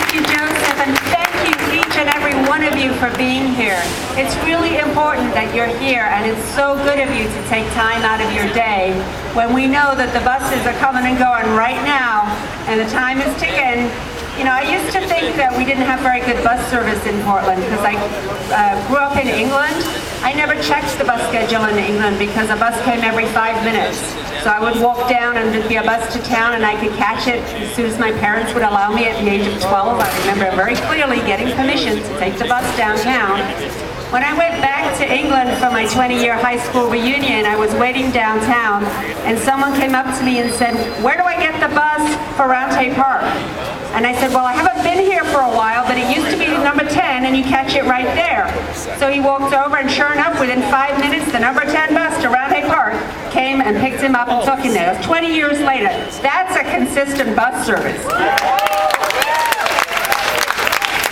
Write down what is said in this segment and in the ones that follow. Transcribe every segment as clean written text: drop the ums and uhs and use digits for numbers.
Thank you, Joseph, and thank you, each and every one of you, for being here. It's really important that you're here, and it's so good of you to take time out of your day when we know that the buses are coming and going right now, and the time is ticking. You know, I used to think that we didn't have very good bus service in Portland because I grew up in England. I never checked the bus schedule in England because a bus came every 5 minutes. So I would walk down and there'd be a bus to town and I could catch it as soon as my parents would allow me at the age of 12. I remember very clearly getting permission to take the bus downtown. When I went back to England for my 20-year high school reunion, I was waiting downtown and someone came up to me and said, "Where do I get the bus for Roundhay Park?" And I said, "Well, I haven't been here for a while, but it used to be number 10 and you catch it right there." So he walked over and sure enough, within 5 minutes, the number 10 bus to Roundhay Park came and picked him up and took him there. 20 years later. That's a consistent bus service.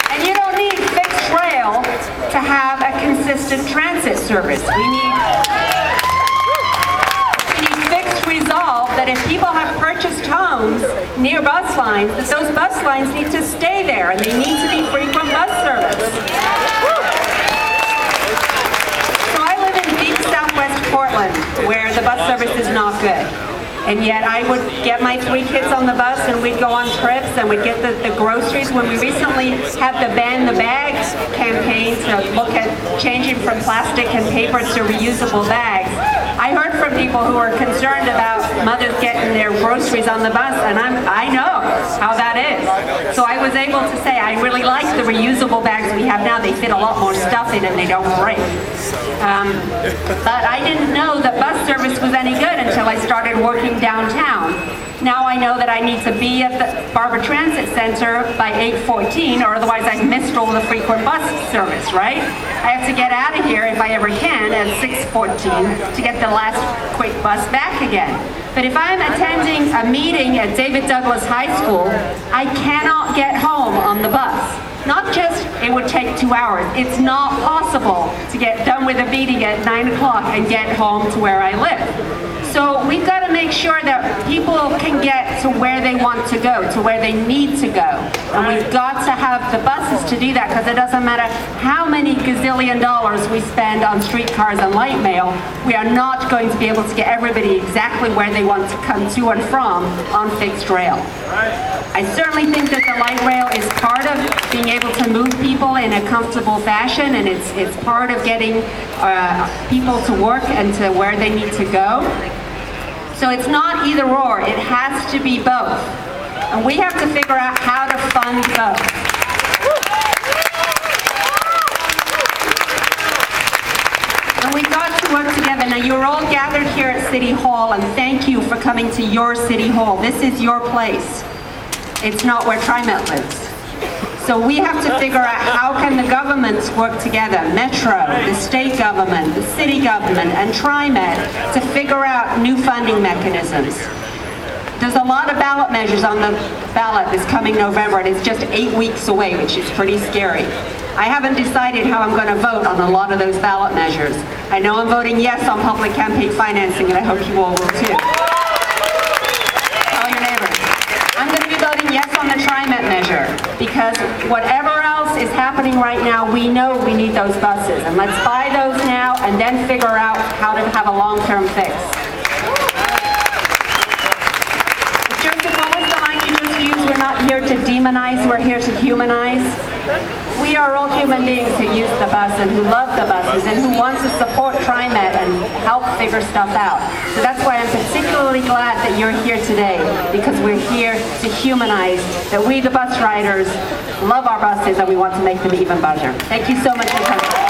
And you don't need fixed rail to have a consistent transit service. We need fixed resolve that if people have purchased homes near bus lines, that those bus lines need to stay there and they need to be frequent bus service. So I live in deep southwest Portland where the bus service is not good. And yet I would get my 3 kids on the bus and we'd go on trips and we'd get the groceries. When we recently had the Ban the Bags campaign to look at changing from plastic and paper to reusable bags, I heard from people who are concerned about mothers getting their groceries on the bus, and I know how that is. So I was able to say I really like the reusable bags we have now. They fit a lot more stuff in and they don't break. But I didn't know that bus service was any good until I started working downtown. Now I know that I need to be at the Barber Transit Center by 8:14, or otherwise I've missed all the frequent bus service, right? I have to get out of here, if I ever can, at 6:14 to get the last quick bus back again. But if I'm attending a meeting at David Douglas High School, I cannot get home on the bus. Not just it would take 2 hours, it's not possible to get done with a meeting at 9 o'clock and get home to where I live. So we've got to make sure that people can get to where they want to go, to where they need to go. And we've got to have the buses to do that, because it doesn't matter how many gazillion dollars we spend on streetcars and light mail, we are not going to be able to get everybody exactly where they want to come to and from on fixed rail. I certainly think that the light rail is part of being able to move people in a comfortable fashion, and it's part of getting people to work and to where they need to go. So it's not either or, it has to be both. And we have to figure out how to fund both. And we've got to work together. Now you're all gathered here at City Hall, and thank you for coming to your City Hall. This is your place. It's not where TriMet lives. So we have to figure out how can the governments work together, Metro, the state government, the city government, and TriMet, to figure out new funding mechanisms. There's a lot of ballot measures on the ballot this coming November, and it's just 8 weeks away, which is pretty scary. I haven't decided how I'm going to vote on a lot of those ballot measures. I know I'm voting yes on public campaign financing, and I hope you all will too. Tell your neighbors. I'm going to be voting yes on the TriMet measure, because whatever else is happening right now, we know we need those buses. And let's buy those now and then figure out how to have a long-term fix. Joseph, what was the line you just used? We're not here to demonize, we're here to humanize. We are all human beings who use the bus and who love the buses and who want to support TriMet and help figure stuff out. So that's why I'm particularly glad that you're here today, because we're here to humanize that we, the bus riders, love our buses and we want to make them even better. Thank you so much for coming.